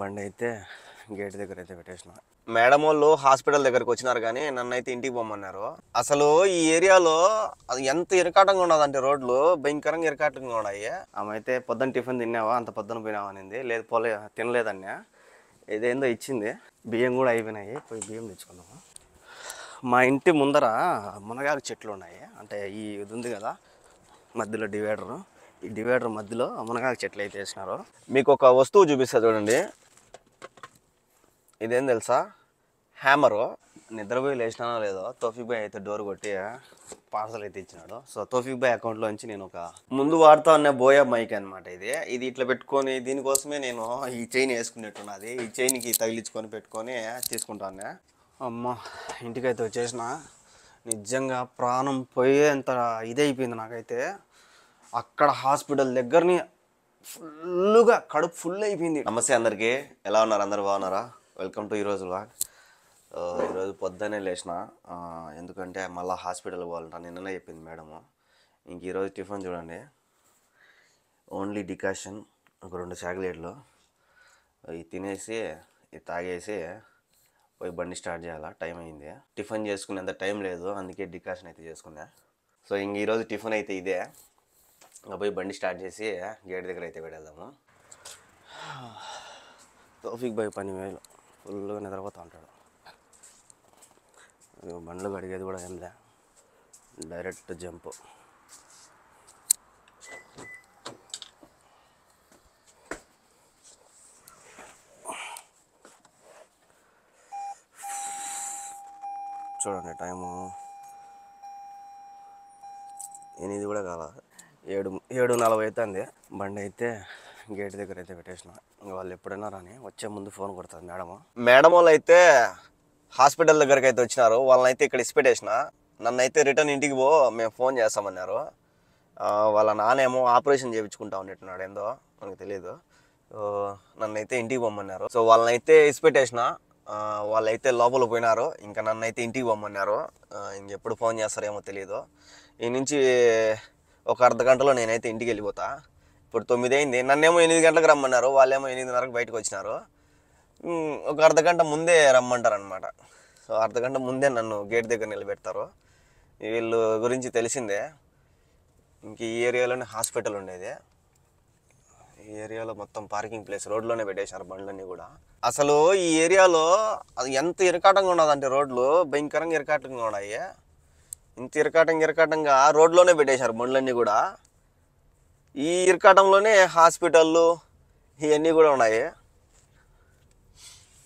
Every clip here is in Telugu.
బండి అయితే గేట్ దగ్గర అయితే పెట్టేసిన. మేడం వాళ్ళు హాస్పిటల్ దగ్గరికి వచ్చినారు కానీ నన్ను అయితే ఇంటికి పోమన్నారు. అసలు ఈ ఏరియాలో అది ఎంత ఇరకాటంగా ఉన్నదంటే రోడ్లు భయంకరంగా ఇరకాటంగా ఉన్నాయి. ఆమె అయితే పొద్దున్న టిఫిన్ తిన్నావా, అంత పొద్దున పోయినావా అనింది. లేదు పోలే, తినలేదన్నా. ఇదేందో ఇచ్చింది. బియ్యం కూడా అయిపోయినాయి, పోయి బియ్యం తెచ్చుకున్నాము. మా ఇంటి ముందర మునగాకు చెట్లు ఉన్నాయి. అంటే ఇది ఉంది కదా మధ్యలో డివైడరు, ఈ డివైడర్ మధ్యలో మునగాకు చెట్లు అయితే వేసినారు. మీకు ఒక వస్తువు చూపిస్తా చూడండి. ఇదేం తెలుసా, హ్యామరు. నిద్రపోయి లేచినానో లేదో తోఫిక్ బాయ్ అయితే డోర్ కొట్టి పార్సల్ అయితే ఇచ్చినాడు. సో తోఫిక్ బాయ్ అకౌంట్లోంచి నేను ఒక ముందు వాడుతా ఉన్న బోయా మైక్ అనమాట. ఇది ఇట్లా పెట్టుకొని దీనికోసమే నేను ఈ చైన్ వేసుకునేట్టున్నది. ఈ చైన్కి తగిలించుకొని పెట్టుకొని తీసుకుంటాను. అమ్మ ఇంటికైతే వచ్చేసిన. నిజంగా ప్రాణం పోయేంత ఇదైపోయింది నాకైతే. అక్కడ హాస్పిటల్ దగ్గరని ఫుల్గా కడుపు ఫుల్ అయిపోయింది. నమస్తే అందరికీ, ఎలా ఉన్నారు? అందరు బాగున్నారా? వెల్కమ్ టు ఈరోజు వ్లాగ్. ఈరోజు పొద్దున్నే లేచిన, ఎందుకంటే మళ్ళీ హాస్పిటల్కి పోవాలంట. నిన్ననే చెప్పింది మేడము. ఇంక ఈరోజు టిఫిన్ చూడండి, ఓన్లీ డికాషన్, ఒక 2 చాక్లెట్లు ఇవి తినేసి ఇది తాగేసి పోయి బండి స్టార్ట్ చేయాలా. టైం అయింది. టిఫిన్ చేసుకునేంత టైం లేదు, అందుకే డికాషన్ అయితే చేసుకున్నా. సో ఇంక ఈరోజు టిఫిన్ అయితే ఇదే. ఇంకా పోయి బండి స్టార్ట్ చేసి గేట్ దగ్గర అయితే పెట్టేద్దాము. తోఫిక్ బాయ్ పని వేలు ఫుల్గా నిద్రపోతూ ఉంటాడు. బండ్లు కడిగేది కూడా ఏం లే, డైరెక్ట్ జంప్. చూడండి టైము 8 కూడా కాల, 7:40 అవుతుంది. బండి అయితే గేట్ దగ్గర అయితే పెట్టేసిన. ఇంకా వాళ్ళు ఎప్పుడైనా రాని, వచ్చే ముందు ఫోన్ కొడుతుంది మేడం వాళ్ళు అయితే హాస్పిటల్ దగ్గరికి అయితే వచ్చినారు. వాళ్ళని అయితే ఇక్కడ ఇసిపెట్టేసిన. నన్ను అయితే రిటర్న్ ఇంటికి పో, మేము ఫోన్ చేస్తామన్నారు. వాళ్ళ నానేమో ఆపరేషన్ చేయించుకుంటా ఉన్నట్టున్నాడు, ఏందో మనకు తెలియదు. నన్ను అయితే ఇంటికి పొమ్మన్నారు. సో వాళ్ళని అయితే ఇసిపెట్టేసిన. వాళ్ళైతే లోపల పోయినారు. ఇంకా నన్ను అయితే ఇంటికి పొమ్మన్నారు. ఇంకెప్పుడు ఫోన్ చేస్తారేమో తెలియదు. ఈ నుంచి ఒక అర్ధ గంటలో నేనైతే ఇంటికి వెళ్ళిపోతా. ఇప్పుడు 9 అయింది. నన్నేమో 8 గంటలకు రమ్మన్నారు, వాళ్ళేమో 8:30కు బయటకు వచ్చినారు. ఒక అర్ధ గంట ముందే రమ్మంటారు అనమాట. సో అర్ధ గంట ముందే నన్ను గేట్ దగ్గర నిలబెడతారు. వీళ్ళు గురించి తెలిసిందే. ఇంక ఈ ఏరియాలోనే హాస్పిటల్ ఉండేది. ఈ ఏరియాలో మొత్తం పార్కింగ్ ప్లేస్, రోడ్లోనే పెట్టేశారు బండ్లన్నీ కూడా. అసలు ఈ ఏరియాలో అది ఎంత ఇరకాటంగా ఉన్నదంటే రోడ్లు భయంకరంగా ఇరకాటంగా ఉన్నాయి. ఇంత ఇరకాటంగా రోడ్లోనే పెట్టేశారు బండ్లన్నీ కూడా. ఈ ఇరకాటంలోనే హాస్పిటళ్ళు ఇవన్నీ కూడా ఉన్నాయి.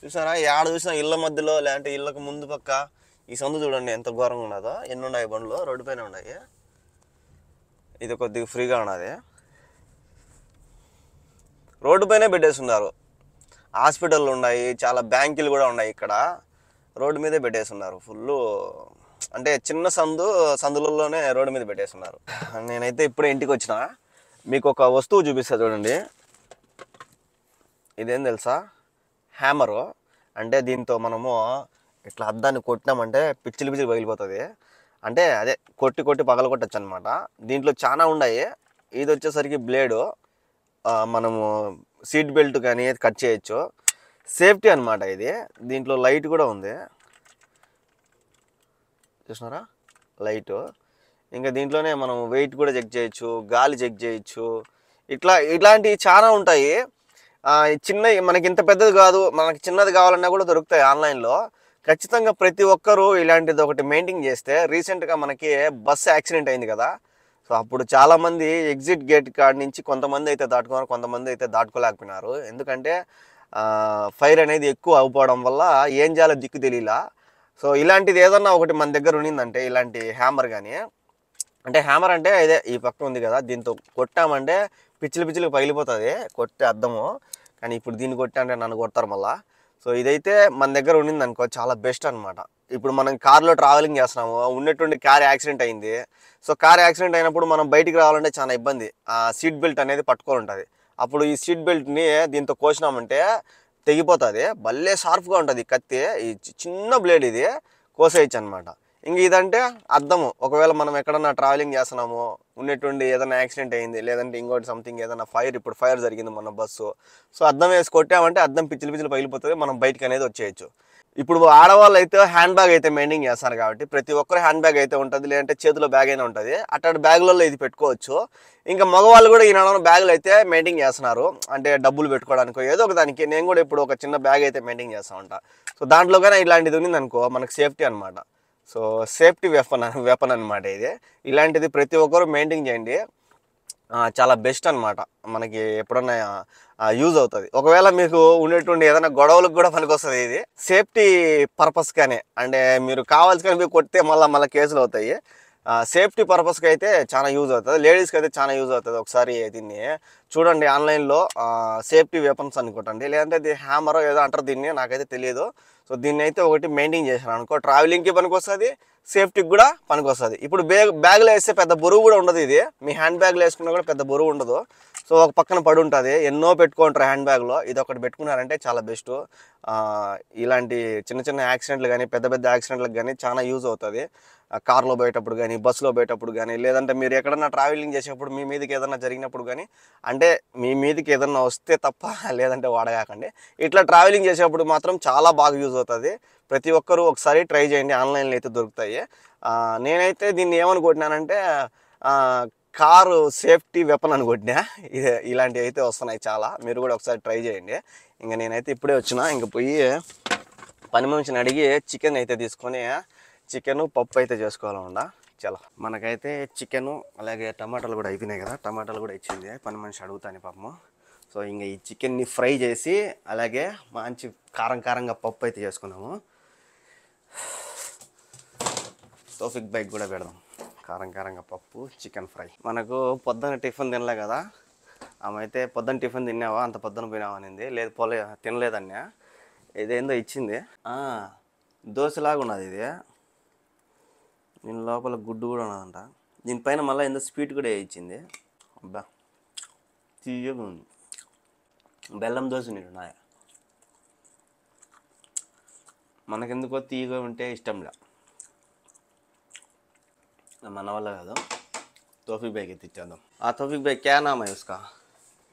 చూసారా, ఏడ చూసినా ఇళ్ళ మధ్యలో, లేదంటే ఇళ్ళకు ముందు పక్క ఈ సందు చూడండి ఎంత ఘోరంగా ఉన్నదో. ఎన్ని ఉన్నాయి బండ్లు రోడ్డు పైన ఉన్నాయి. ఇది కొద్దిగా ఫ్రీగా ఉన్నది. రోడ్డు పైనే పెట్టేస్తున్నారు. హాస్పిటళ్ళు ఉన్నాయి, చాలా బ్యాంకులు కూడా ఉన్నాయి ఇక్కడ. రోడ్డు మీదే పెట్టేస్తున్నారు ఫుల్. అంటే చిన్న సందులలోనే రోడ్డు మీద పెట్టేస్తున్నారు. నేనైతే ఇప్పుడే ఇంటికి వచ్చిన. మీకు ఒక వస్తువు చూపిస్తా చూడండి. ఇదేం తెలుసా, హ్యామరు. అంటే దీంతో మనము ఇట్లా అద్దాన్ని కొట్టినామంటే పిచ్చిలు పగిలిపోతుంది. అంటే అదే కొట్టి పగలగొట్టచ్చు అనమాట. దీంట్లో చాలా ఉన్నాయి. ఇది వచ్చేసరికి బ్లేడు. మనము సీట్ బెల్ట్ కానీ కట్ చేయొచ్చు. సేఫ్టీ అనమాట ఇది. దీంట్లో లైట్ కూడా ఉంది, చూసినారా, లైటు. ఇంకా దీంట్లోనే మనం వెయిట్ కూడా చెక్ చేయొచ్చు, గాలి చెక్ చేయొచ్చు. ఇట్లాంటివి చాలా ఉంటాయి. చిన్నవి మనకి ఇంత పెద్దది కాదు, మనకి చిన్నది కావాలన్నా కూడా దొరుకుతాయి ఆన్లైన్లో. ఖచ్చితంగా ప్రతి ఒక్కరూ ఇలాంటిది ఒకటి మెయింటైన్ చేస్తే. రీసెంట్గా మనకి బస్సు యాక్సిడెంట్ అయింది కదా. సో అప్పుడు చాలామంది ఎగ్జిట్ గేట్ కాడ నుంచి కొంతమంది అయితే దాటుకున్నారు, కొంతమంది అయితే దాటుకోలేకపోయినారు. ఎందుకంటే ఫైర్ అనేది ఎక్కువ అయిపోవడం వల్ల ఏం చేయాలో దిక్కు తెలియలా. సో ఇలాంటిది ఏదన్నా ఒకటి మన దగ్గర ఉన్నిందంటే, ఇలాంటి హ్యామర్ కానీ, అంటే హ్యామర్ అంటే ఇదే ఈ పక్క ఉంది కదా, దీంతో కొట్టామంటే పిచ్చిలు పగిలిపోతుంది కొట్టే అద్దము. కానీ ఇప్పుడు దీన్ని కొట్టామంటే నన్ను కొడతారు మళ్ళా. సో ఇదైతే మన దగ్గర ఉన్నింది అనుకో, చాలా బెస్ట్ అనమాట. ఇప్పుడు మనం కార్లో ట్రావెలింగ్ చేస్తున్నాము, ఉన్నట్టుండి కార్ యాక్సిడెంట్ అయింది. సో కార్ యాక్సిడెంట్ అయినప్పుడు మనం బయటికి రావాలంటే చాలా ఇబ్బంది. ఆ సీట్ బెల్ట్ అనేది పట్టుకొని ఉంటుంది. అప్పుడు ఈ సీట్ బెల్ట్ని దీంతో కోసినామంటే తెగిపోతుంది. భలే షార్ప్గా ఉంటుంది కత్తి. ఈ చిన్న బ్లేడ్ ఇది కోసేయచ్చు అనమాట. ఇంక ఇదంటే అద్దము. ఒకవేళ మనం ఎక్కడన్నా ట్రావెలింగ్ చేస్తున్నాము, ఉన్నట్టుండి ఏదైనా యాక్సిడెంట్ అయింది, లేదంటే ఇంకోటి సంథింగ్ ఏదైనా ఇప్పుడు ఫైర్ జరిగింది మన బస్సు. సో అద్దం వేసి కొట్టామంటే అద్దం పిచ్చిలు పిచ్చిలు పగిలిపోతుంది, మనం బయటకు అనేది వచ్చేయచ్చు. ఇప్పుడు ఆడవాళ్ళు అయితే హ్యాండ్ బ్యాగ్ అయితే మెయింటైన్ చేస్తారు కాబట్టి ప్రతి ఒక్కరు హ్యాండ్ బ్యాగ్ అయితే ఉంటుంది, లేదంటే చేతిలో బ్యాగ్ అయినా ఉంటుంది. అట్లాంటి బ్యాగులలో ఇది పెట్టుకోవచ్చు. ఇంకా మగవాళ్ళు కూడా ఈ నడవన బ్యాగులు అయితే మెయింటైన్ చేస్తున్నారు, అంటే డబ్బులు పెట్టుకోవడానికి ఏదో ఒక దానికి. నేను కూడా ఇప్పుడు ఒక చిన్న బ్యాగ్ అయితే మెయింటైన్ చేస్తూ ఉంటా. సో దాంట్లో కానీ ఇలాంటిది ఉంది అనుకో మనకు సేఫ్టీ అనమాట. సో సేఫ్టీ వెపన్ అనమాట ఇది. ఇలాంటిది ప్రతి ఒక్కరు మెయింటైన్ చేయండి, చాలా బెస్ట్ అనమాట. మనకి ఎప్పుడన్నా యూజ్ అవుతుంది. ఒకవేళ మీకు ఉండేటువంటి ఏదైనా గొడవలకు కూడా పనికొస్తుంది ఇది, సేఫ్టీ పర్పస్ కానీ. అంటే మీరు కావాల్సి కానీ మీరు కొడితే మళ్ళీ కేసులు అవుతాయి. సేఫ్టీ పర్పస్కి అయితే చాలా యూజ్ అవుతుంది, లేడీస్కి అయితే చాలా యూజ్ అవుతుంది. ఒకసారి దీన్ని చూడండి ఆన్లైన్లో, సేఫ్టీ వెపన్స్ అని కొట్టండి, లేదంటే ఇది హ్యామర్ ఏదో అంటారు దీన్ని, నాకైతే తెలియదు. సో దీన్ని అయితే ఒకటి మెయింటైన్ చేశాను అనుకో, ట్రావెలింగ్కి పనికొస్తుంది, సేఫ్టీకి కూడా పనికొస్తుంది. ఇప్పుడు బ్యాగ్లో వేస్తే పెద్ద బరువు కూడా ఉండదు. ఇది మీ హ్యాండ్ బ్యాగ్లో వేసుకున్నా కూడా పెద్ద బరువు ఉండదు. సో ఒక పక్కన పడి ఉంటుంది, ఎన్నో పెట్టుకుంటారు హ్యాండ్ బ్యాగ్లో. ఇది ఒకటి పెట్టుకున్నారంటే చాలా బెస్ట్. ఇలాంటి చిన్న చిన్న యాక్సిడెంట్లు కానీ పెద్ద పెద్ద యాక్సిడెంట్లకు కానీ చాలా యూజ్ అవుతుంది. కార్లో పోయేటప్పుడు కానీ, బస్సులో పోయేటప్పుడు కానీ, లేదంటే మీరు ఎక్కడన్నా ట్రావెలింగ్ చేసేటప్పుడు మీ మీదకి ఏదైనా జరిగినప్పుడు కానీ, అంటే మీ మీదకి ఏదన్నా వస్తే తప్ప లేదంటే వాడగాకండి. ఇట్లా ట్రావెలింగ్ చేసేటప్పుడు మాత్రం చాలా బాగా యూజ్ అవుతుంది. ప్రతి ఒక్కరూ ఒకసారి ట్రై చేయండి, ఆన్లైన్లో అయితే దొరుకుతాయి. నేనైతే దీన్ని ఏమని కొట్టినానంటే కారు సేఫ్టీ వెపన్ అని కొట్టినా. ఇలాంటివి అయితే వస్తున్నాయి చాలా, మీరు కూడా ఒకసారి ట్రై చేయండి. ఇంకా నేనైతే ఇప్పుడే వచ్చిన, ఇంక పోయి పని మనిషిని అడిగి చికెన్ అయితే తీసుకొని చికెను పప్పు అయితే చేసుకోవాలన్నా. చలో మనకైతే చికెను అలాగే టమాటాలు కూడా అయిపోయినాయి కదా, టమాటాలు కూడా ఇచ్చింది పని మనిషి అడుగుతాను పాపము. సో ఇంకా ఈ చికెన్ని ఫ్రై చేసి అలాగే మంచి కారంగా పప్పు అయితే చేసుకున్నాము. తోఫిక్ బైక్ కూడా పెడదాం, కారంగా పప్పు చికెన్ ఫ్రై. మనకు పొద్దున్న టిఫిన్ తినలే కదా, ఆమె అయితే పొద్దున్న టిఫిన్ తిన్నావా, అంత పొద్దున పోయినావా అనింది. లేదు తినలేదన్నా. ఇదేందో ఇచ్చింది, దోశలాగా ఉన్నది ఇది. దీని లోపల గుడ్డు కూడా ఉన్నదంట. దీనిపైన మళ్ళీ ఏందో స్వీట్ కూడా ఇచ్చింది. అబ్బా తీయగా ఉంది, బెల్లం దోశ ఉన్నాయి. మనకెందుకో తీయగా ఉంటే ఇష్టంలే, మన వల్ల కాదు. तौफीक भाई के इच्छादम तौफीक भाई क्या नाम है उसका?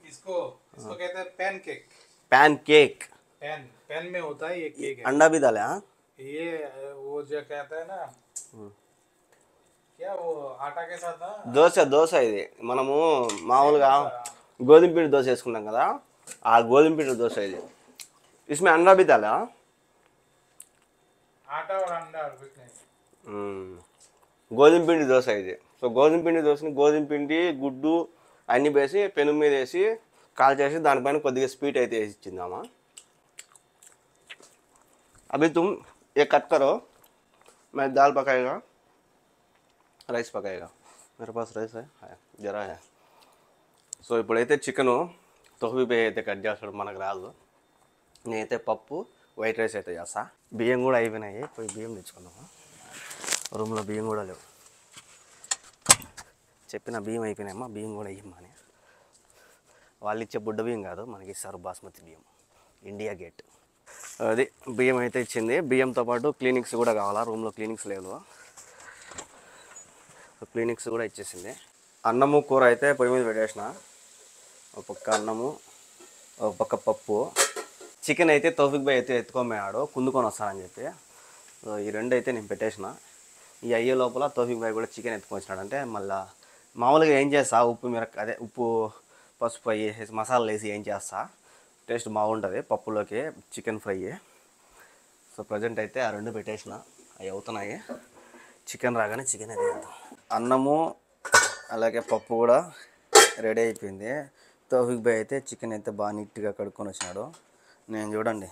इसको कहते हैं pan cake. Pan cake, pan में होता है ये केक है। अंडा भी डाले? हाँ, ये वो जो कहता है ना, क्या वो आटा के साथ దోశ ఇది మనము మామూలుగా గోధుమ పిండి దోశ వేసుకుంటాం కదా, ఆ గోధుమ పిండి దోశ ఇది. इसमें अंडा भी डाला? आटा और अंडा और कुछ नहीं। గోధుమ పిండి దోశ ఇది. సో గోధుమ పిండి దోశని గోధుమ పిండి గుడ్డు అన్నీ వేసి పెను మీద వేసి కాల్ చేసి దానిపైన కొద్దిగా స్వీట్ అయితే వేసి ఇచ్చిందామా. अभी तुम ये कट करो, मैं दाल पकाएगा, రైస్ పకాయేగా. मेरे पास రైస్ है జరా है. సో ఇప్పుడైతే చికెను తౌఫీక్ భాయ్ అయితే కట్ చేస్తాడు, మనకు రాదు. నేనైతే పప్పు వైట్ రైస్ అయితే చేస్తా. బియ్యం కూడా అయిపోయినాయి, పోయి బియ్యం తెచ్చుకుందాము. రూమ్లో బియ్యం కూడా లేవు. చెప్పిన బియ్యం అయిపోయినాయమ్మా, బియ్యం కూడా ఇవ్వమని. వాళ్ళు ఇచ్చే బుడ్డ బియ్యం కాదు, మనకి ఇస్తారు బాస్మతి బియ్యం, ఇండియా గేట్. అది బియ్యం అయితే ఇచ్చింది. బియ్యంతో పాటు క్లీనిక్స్ కూడా కావాలా, రూమ్లో క్లీనిక్స్ లేదు, క్లీనిక్స్ కూడా ఇచ్చేసింది. అన్నము కూర అయితే పొయ్యి మీద పెట్టేసిన, ఒక పక్క అన్నము ఒక పక్క పప్పు. చికెన్ అయితే తౌఫీక్ భాయ్ అయితే ఎత్తుకోమయ్యాడు, కుందుకొని వస్తానని చెప్పి. సో ఈ రెండు అయితే నేను పెట్టేసిన. ఈ అయ్యే లోపల తౌఫీక్ భాయ్ కూడా చికెన్ ఎత్తుకొని వచ్చినాడు. అంటే మళ్ళీ మామూలుగా ఏం చేస్తా, ఉప్పు పసుపు వేసి మసాలాలు వేసి ఏం చేస్తా, టేస్ట్ బాగుంటుంది పప్పులోకి చికెన్ ఫ్రై. సో ప్రజెంట్ అయితే ఆ రెండు పెట్టేసిన, అవి అవుతున్నాయి. చికెన్ రాగానే చికెన్ అయితే వేద్దాం. అన్నము అలాగే పప్పు కూడా రెడీ అయిపోయింది. తౌఫీక్ భాయ్ అయితే చికెన్ అయితే బాగా నీట్గా కడుక్కొని వచ్చినాడు. నేను చూడండి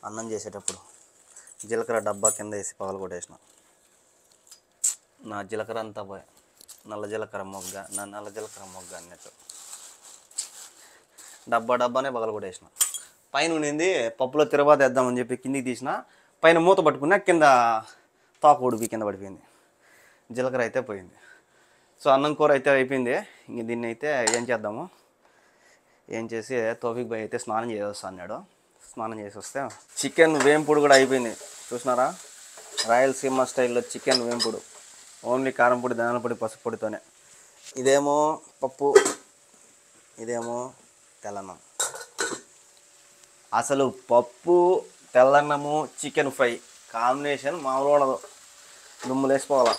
అన్నం చేసేటప్పుడు జీలకర్ర డబ్బా కింద వేసి పగలగొట్టేసిన. నా జీలకర్ర అంతా పోయి నల్ల జీలకర్ర మొగ్గ అన్నట్టు డబ్బానే పగలగొట్టేసిన. పైన ఉండింది పప్పులో తిరగబాత వేద్దామని చెప్పి కిందికి తీసిన, పైన మూత పట్టుకున్నా కింద తాకు ఉడిపి కింద పడిపోయింది, జీలకర్ర అయితే పోయింది. సో అన్నం కూర అయితే అయిపోయింది. ఇంక దీన్ని అయితే ఏం చేద్దాము, ఏం చేసి తౌఫీక్ భాయ్ అయితే స్నానం చేసి వస్తా అన్నాడు. స్నానం చేసి వస్తే చికెన్ వేంపుడు కూడా అయిపోయింది. చూసినారా, రాయలసీమ స్టైల్లో చికెన్ వేంపుడు. ఓన్లీ కారం పొడి, ధనియాల పొడి, పసుపు పొడితోనే. ఇదేమో పప్పు, ఇదేమో తెల్లన్నం. అసలు పప్పు, తెల్లన్నము, చికెన్ ఫ్రై కాంబినేషన్ మామూలు ఉండదు. దుమ్ములేసిపోవాల.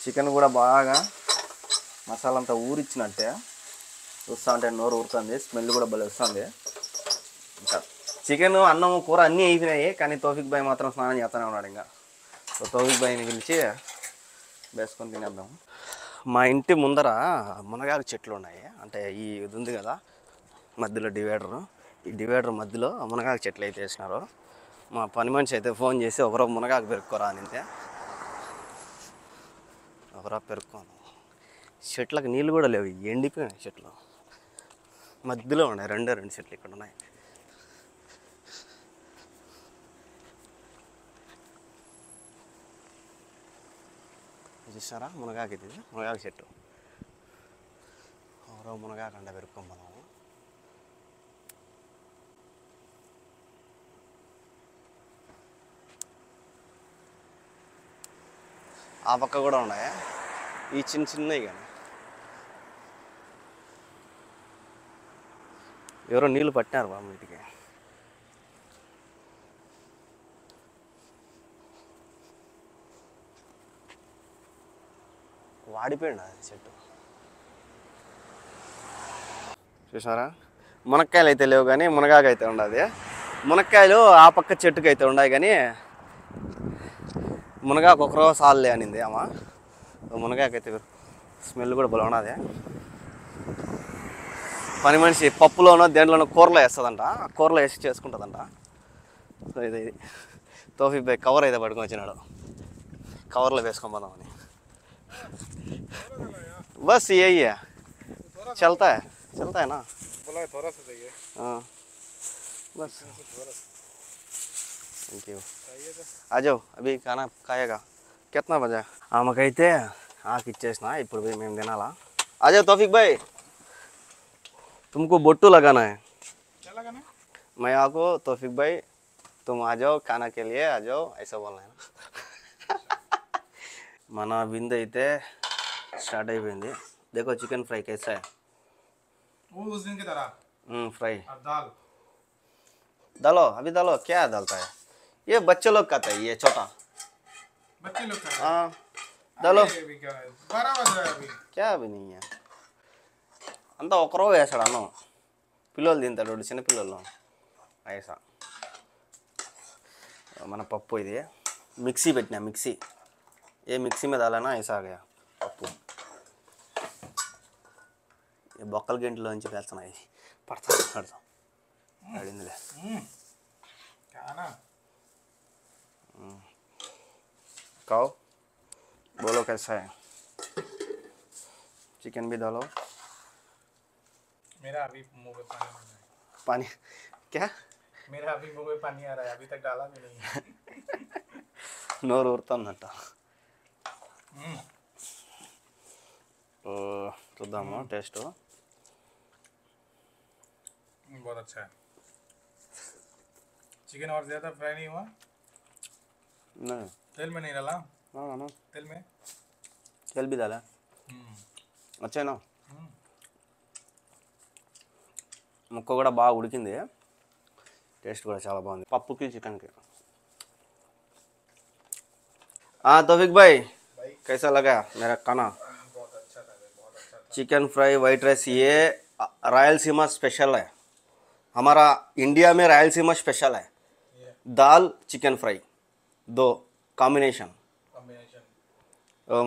చికెన్ కూడా బాగా మసాలా అంతా ఊరిచ్చినట్టే వస్తూ ఉంటే నోరు ఊరుతుంది. స్మెల్ కూడా భలే వస్తుంది. ఇంకా చికెన్, అన్నం, కూర అన్నీ అయిపోయినాయి. కానీ తౌఫిక్ భాయ్ మాత్రం స్నానం చేస్తూనే ఉన్నాడు. ఇంకా సో తౌఫిక్ భాయ్ని పిలిచి వేసుకొని తినేద్దాం. మా ఇంటి ముందర మునగాకు చెట్లు ఉన్నాయి. అంటే ఇది ఉంది కదా మధ్యలో డివైడరు, ఈ డివైడర్ మధ్యలో మునగాకు చెట్లు అయితే వేసినారు. మా పని మనిషి అయితే ఫోన్ చేసి ఒకరో మునగాకు పెరుక్కోరా అనింతే. ఒకరా పెరుక్కోను. చెట్లకు నీళ్ళు కూడా లేవు, ఎండిపోయినాయి చెట్లు. మధ్యలో ఉన్నాయి, రెండు చెట్లు ఇక్కడ ఉన్నాయి. చూసారా మునగాకు, ఇది మునగాకు చెట్టు. ఎవరో మునగాకు అండ పెరుక్కోమన్నాము. ఆ పక్క కూడా ఉన్నాయా ఈ చిన్నవి. కానీ ఎవరో నీళ్ళు పట్టినారు బాబు వీటికి. వాడిపోయింది అది చెట్టు. చూసారా మునక్కాయలు అయితే లేవు కానీ మునగాకు అయితే ఉండదు. మునక్కాయలు ఆ పక్క చెట్టుకు అయితే ఉన్నాయి కానీ మునగాకు ఒకరో సాల్లే అనింది అమ్మ. మునగాకు అయితే స్మెల్ కూడా బలం ఉన్నది. పని మనిషి పప్పులోనో దేంట్లోనో కూరలో వేస్తుందంట, ఆ కూరలో వేసి చేసుకుంటుందంట. సో ఇది తౌఫీక్ భాయ్ కవర్ అయితే పట్టుకొని వచ్చినాడు, కవర్లో వేసుకోమని. बस यही है, चलता है ना। थोड़ा सा चाहिए। हाँ बस थैंक यू। आ जाओ अभी खाना खाएगा। कितना बजा ఆమెకైతే ఇచ్చేసిన ఇప్పుడు పోయి మేము తినాలా. आ जाओ तौफीक भाई, तुमको बोट्टू लगाना है। क्या लगाना है? मैं आपको तौफीक भाई तुम आ जाओ खाना के लिए, आ जाओ ऐसा बोलना है ना। మన విందు అయితే స్టార్ట్ అయిపోయింది. देखो चिकन फ्राई कैसा है, वो उस दिन की तरह फ्राई। और दाल डालो अभी, डालो क्या डालता है ये, बच्चे लोग खाता है ये छोटा। बच्चे लोग खाते हैं। हाँ डालो। अभी क्या है, 12 बज रहा है अभी। क्या अभी नहीं है అంతా ఒకరో వేసాడు అన్నం. పిల్లలు తింటాడు, చిన్నపిల్లలు వేసా. మన పప్పు ఇది మిక్సీ పెట్టినా, మిక్సీ ఏ మిక్సీ మీద అలానా వేసాగా పప్పు. ఈ బొక్కల గంటలోంచి వేస్తున్నాయి, పడతాం అడిందిలే. खाना खाओ, बोलो कैसा है। चिकन भी डालो। मेरा अभी मुंह में पानी आ रहा है। पानी क्या, मेरा अभी मुंह में पानी आ रहा है, अभी तक डाला भी नहीं है। నోరు ఊరుతుందంట. చూద్దాము టేస్ట్. बहुत अच्छा है। चिकन और ज़्यादा फ्राई नहीं हुआ, तेल में नहीं डाला, तेल में तेल भी डाला। अच्छा ना, ముక్క కూడా బాగా ఉడికింది, టేస్ట్ కూడా చాలా బాగుంది పప్పుకి చికెన్కి. तौफीक भाई कैसा लगा मेरा खाना। बहुत अच्छा था, बहुत अच्छा था। चिकन फ्राई वाइट राइस ये रायलसीमा स्पेशल है, हमारा इंडिया में रायलसीमा स्पेशल है। ये दाल चिकन फ्राई दो కాంబినేషన్. कॉम्बिनेशन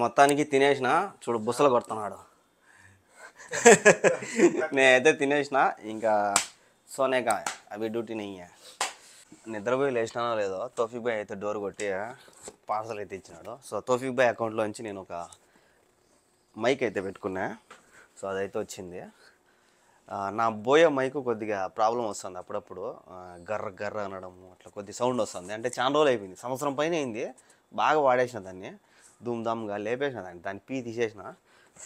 మొత్తానికి తినేసిన చూడు బుసలు కొడుతున్నాడు. నేనైతే తినేసిన, ఇంకా సోనేగా అవి డ్యూటీ నెయ్యి. నిద్రపోయి లేచినానో లేదో తౌఫీక్ భాయ్ అయితే డోర్ కొట్టి పార్సల్ అయితే ఇచ్చినాడు. సో తౌఫీక్ భాయ్ అకౌంట్లోంచి నేను ఒక మైక్ అయితే పెట్టుకున్నా. సో అదైతే వచ్చింది. నా బోయే మైకు కొద్దిగా ప్రాబ్లం వస్తుంది అప్పుడప్పుడు, గర్ర గర్ర అనడము అట్లా కొద్ది సౌండ్ వస్తుంది. అంటే చాలా రోజులు అయిపోయింది, సంవత్సరం పైన అయింది. బాగా వాడేసిన దాన్ని, ధూమ్ధామ్గా లేపేసిన దాన్ని పీ తీసేసిన.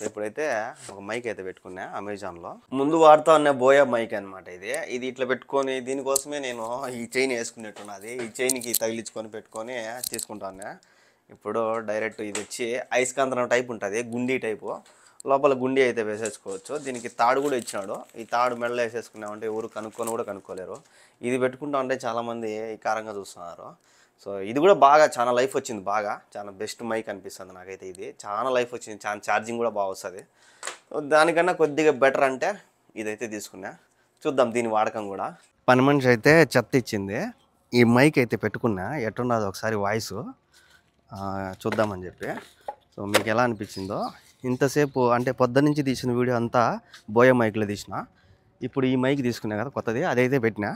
ఇప్పుడైతే ఒక మైక్ అయితే పెట్టుకున్నా అమెజాన్లో. ముందు వాడుతా ఉన్న బోయా మైక్ అనమాట ఇది ఇట్లా పెట్టుకొని దీనికోసమే నేను ఈ చైన్ వేసుకునేట్టున్నది. ఈ చైన్కి తగిలించుకొని పెట్టుకొని తీసుకుంటాను. ఇప్పుడు డైరెక్ట్ ఇది వచ్చి అయస్కాంతం టైప్ ఉంటుంది, గుండీ టైపు. లోపల గుండీ అయితే వేసేసుకోవచ్చు. దీనికి తాడు కూడా ఇచ్చినాడు. ఈ తాడు మెడలో వేసేసుకున్నామంటే ఎవరు కనుక్కొని కూడా కనుక్కోలేరు. ఇది పెట్టుకుంటా ఉంటే చాలామంది ఈ కారంగా చూస్తున్నారు. సో ఇది కూడా బాగా చాలా లైఫ్ వచ్చింది, బాగా చాలా బెస్ట్ మైక్ అనిపిస్తుంది నాకైతే. ఇది చాలా లైఫ్ వచ్చింది, చాలా ఛార్జింగ్ కూడా బాగా వస్తుంది. దానికన్నా కొద్దిగా బెటర్ అంటే ఇదైతే తీసుకున్నా. చూద్దాం దీని వాడకం కూడా. పని మనిషి అయితే చెత్త ఇచ్చింది, ఈ మైక్ అయితే పెట్టుకున్నా. ఎట్టున్నదో ఒకసారి వాయిస్ చూద్దామని చెప్పి. సో మీకు ఎలా అనిపించిందో. ఇంతసేపు అంటే పొద్దునుంచి తీసిన వీడియో అంతా బోయా మైక్లో తీసిన. ఇప్పుడు ఈ మైక్ తీసుకున్నా కదా కొత్తది, అదైతే పెట్టినా.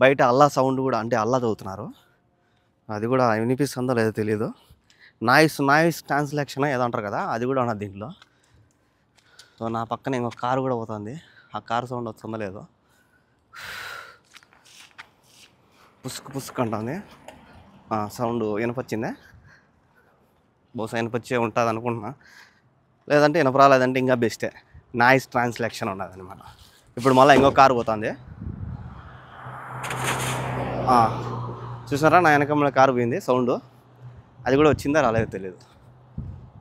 బయట అల్లా సౌండ్ కూడా అంటే అల్లా చదువుతున్నారు, అది కూడా వినిపిస్తుందో లేదో తెలియదు. నాయిస్ ట్రాన్స్లేషన్ ఏదో అంటారు కదా, అది కూడా ఉన్నది దీంట్లో. సో నా పక్కన ఇంకొక కారు కూడా పోతుంది, ఆ కారు సౌండ్ వస్తుందో లేదో. పుసుకు అంటుంది సౌండ్. వినపచ్చిందే, బహుశా వినపచ్చే ఉంటుంది అనుకుంటున్నా. లేదంటే వినపరాలేదంటే ఇంకా బెస్టే. నాయిస్ ట్రాన్స్లేషన్ ఉన్నది అనమాట. ఇప్పుడు మళ్ళీ ఇంకో కారు పోతుంది. చూసారా నా వెనకమ్మ కారు పోయింది సౌండ్, అది కూడా వచ్చిందా రాలేదో తెలియదు.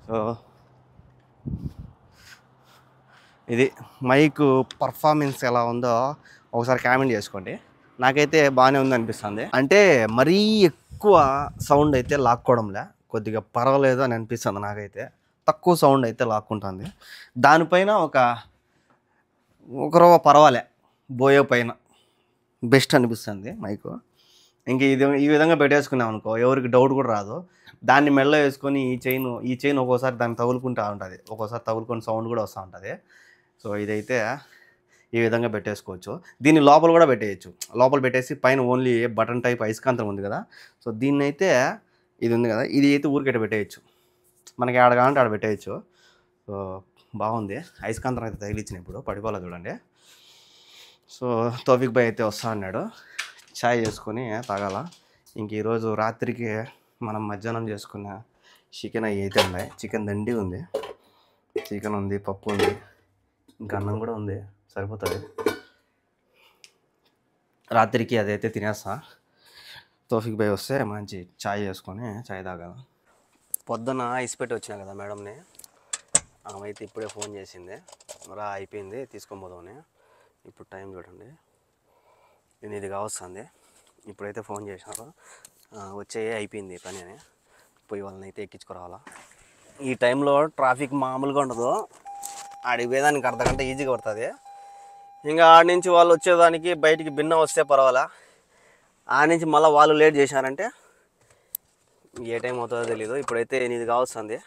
సో ఇది మైక్ పర్ఫార్మెన్స్ ఎలా ఉందో ఒకసారి కామెంట్ చేసుకోండి. నాకైతే బాగానే ఉంది అనిపిస్తుంది. అంటే మరీ ఎక్కువ సౌండ్ అయితే లాక్కోవడంలే, కొద్దిగా పర్వాలేదు అని అనిపిస్తుంది నాకైతే. తక్కువ సౌండ్ అయితే లాక్కుంటుంది. దానిపైన ఒక రవ్వ పర్వాలే, బోయో పైన బెస్ట్ అనిపిస్తుంది మైకు. ఇంక ఈ విధంగా పెట్టేసుకున్నాం అనుకో ఎవరికి డౌట్ కూడా రాదు. దాన్ని మెడలో వేసుకొని ఈ చైన్ ఒక్కోసారి దాన్ని తగులుకుంటూ ఉంటుంది, ఒక్కోసారి తగులుకొని సౌండ్ కూడా వస్తూ ఉంటుంది. సో ఇదైతే ఈ విధంగా పెట్టేసుకోవచ్చు. దీన్ని లోపల కూడా పెట్టేయచ్చు. లోపల పెట్టేసి పైన ఓన్లీ బటన్ టైప్ అయస్కాంతం ఉంది కదా, సో దీన్ని అయితే ఇది ఉంది కదా, ఇది అయితే ఊరికెట పెట్టేయచ్చు. మనకి ఆడ కావాలంటే ఆడ పెట్టేయచ్చు. సో బాగుంది. అయస్కాంతం అయితే తగిలిచ్చిన ఇప్పుడు పడిపోలేదు చూడండి. సో తౌఫిక్ భాయ్ అయితే వస్తా అన్నాడు, ఛాయ్ చేసుకొని తాగాల. ఇంక ఈరోజు రాత్రికి మనం మధ్యాహ్నం చేసుకున్న చికెన్ అవి అయితే ఉన్నాయి. చికెన్ దండి ఉంది, చికెన్ ఉంది, పప్పు ఉంది, ఇంకా అన్నం కూడా ఉంది, సరిపోతుంది. రాత్రికి అదైతే తినేస్తా. తౌఫిక్ భాయ్ వస్తే మంచి ఛాయ్ చేసుకొని ఛాయ్ తాగాల. పొద్దున ఇసిపెట్టి వచ్చినా కదా మేడంని, ఆమె అయితే ఇప్పుడే ఫోన్ చేసింది, రా అయిపోయింది తీసుకొని పోదామని. ఇప్పుడు టైం చూడండి 8 కావస్తుంది. ఇప్పుడైతే ఫోన్ చేసినారు, వచ్చే అయిపోయింది పని అని. పోయి వాళ్ళని అయితే ఎక్కించుకురావాలా. ఈ టైంలో ట్రాఫిక్ మామూలుగా ఉండదు. ఆడికి పోయేదానికి అర్ధగంట ఈజీగా పడుతుంది. ఇంకా ఆడి నుంచి వాళ్ళు వచ్చేదానికి బయటికి భిన్న వస్తే పర్వాలా, ఆడి నుంచి మళ్ళీ వాళ్ళు లేట్ చేశారంటే ఏ టైం అవుతుందో తెలీదు. ఇప్పుడైతే 8 కావస్తుంది.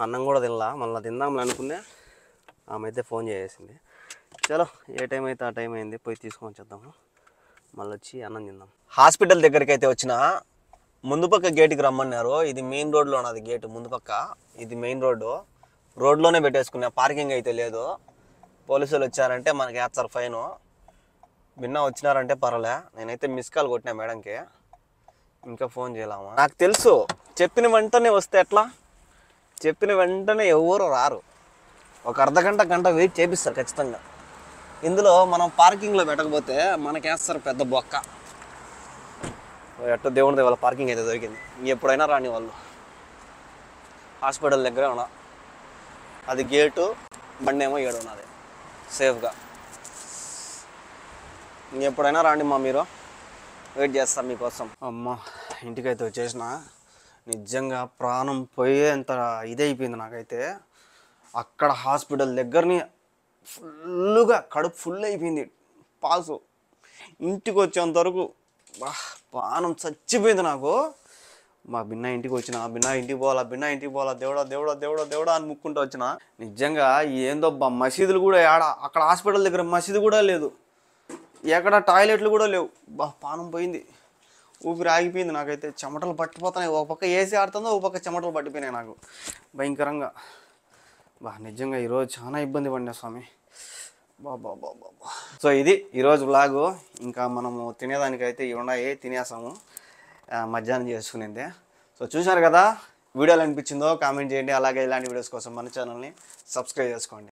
అన్నం కూడా తినలా, మళ్ళీ తిందామని అనుకునే ఆమె అయితే ఫోన్ చేసేసింది. చలో ఏ టైం అయితే ఆ టైం అయింది, పోయి తీసుకొని వచ్చేద్దాము. మళ్ళీ వచ్చి అన్నం తిందాం. హాస్పిటల్ దగ్గరికి అయితే వచ్చిన, ముందు పక్క గేటుకి రమ్మన్నారు. ఇది మెయిన్ రోడ్లో ఉన్నది గేటు, ముందు పక్క ఇది మెయిన్ రోడ్లోనే పెట్టేసుకున్నా. పార్కింగ్ అయితే లేదు. పోలీసులు వచ్చారంటే మనకి వేస్తారు ఫైను. విన్న వచ్చినారంటే పర్వాలే. నేనైతే మిస్ కాల్ కొట్టినా మేడంకి, ఇంకా ఫోన్ చేయలేమా. నాకు తెలుసు చెప్పిన వెంటనే వస్తే ఎట్లా, చెప్పిన వెంటనే ఎవరు రారు. ఒక గంట వెయిట్ చేపిస్తారు ఖచ్చితంగా. ఇందులో మనం పార్కింగ్లో పెట్టకపోతే మనకేస్తారు పెద్ద బొక్క. ఎట్టో దేవుడి వాళ్ళ పార్కింగ్ అయితే దొరికింది. ఎప్పుడైనా రాని వాళ్ళు. హాస్పిటల్ దగ్గరే ఉన్నా, అది గేటు, బండి ఏమో 7 ఉన్నది సేఫ్గా. ఎప్పుడైనా రాండి మా, మీరు వెయిట్ చేస్తాం మీకోసం. అమ్మ ఇంటికైతే వచ్చేసిన, నిజంగా ప్రాణం పోయేంత ఇదైపోయింది నాకైతే. అక్కడ హాస్పిటల్ దగ్గరని ఫుల్గా కడుపు ఫుల్ అయిపోయింది పాసు. ఇంటికి వచ్చేంత వరకు ప్రాణం చచ్చిపోయింది నాకు. మా బిన్న ఇంటికి వచ్చిన, బిన్న ఇంటికి పోవాలా దేవుడా దేవుడా దేవుడా దేవుడా అని ముక్కుంటూ వచ్చిన. నిజంగా ఏందో మసీదులు కూడా అక్కడ హాస్పిటల్ దగ్గర మసీదు కూడా లేదు, ఎక్కడ టాయిలెట్లు కూడా లేవు. ప్రాణం పోయింది, ఊపిరి ఆగిపోయింది నాకైతే. చెమటలు పట్టిపోతున్నాయి, ఒక పక్క ఏసీ ఆడుతుందో ఒక పక్క చెమటలు పట్టిపోయినాయి నాకు భయంకరంగా. నిజంగా ఈరోజు చాలా ఇబ్బంది పడినా స్వామి. సో ఇది ఈరోజు వ్లాగు. ఇంకా మనము తినేదానికైతే ఇవి ఉన్నాయి, తినేసాము మధ్యాహ్నం చేసుకునేది. సో చూశారు కదా, వీడియోలు అనిపించిందో కామెంట్ చేయండి. అలాగే ఇలాంటి వీడియోస్ కోసం మన ఛానల్ని సబ్స్క్రైబ్ చేసుకోండి.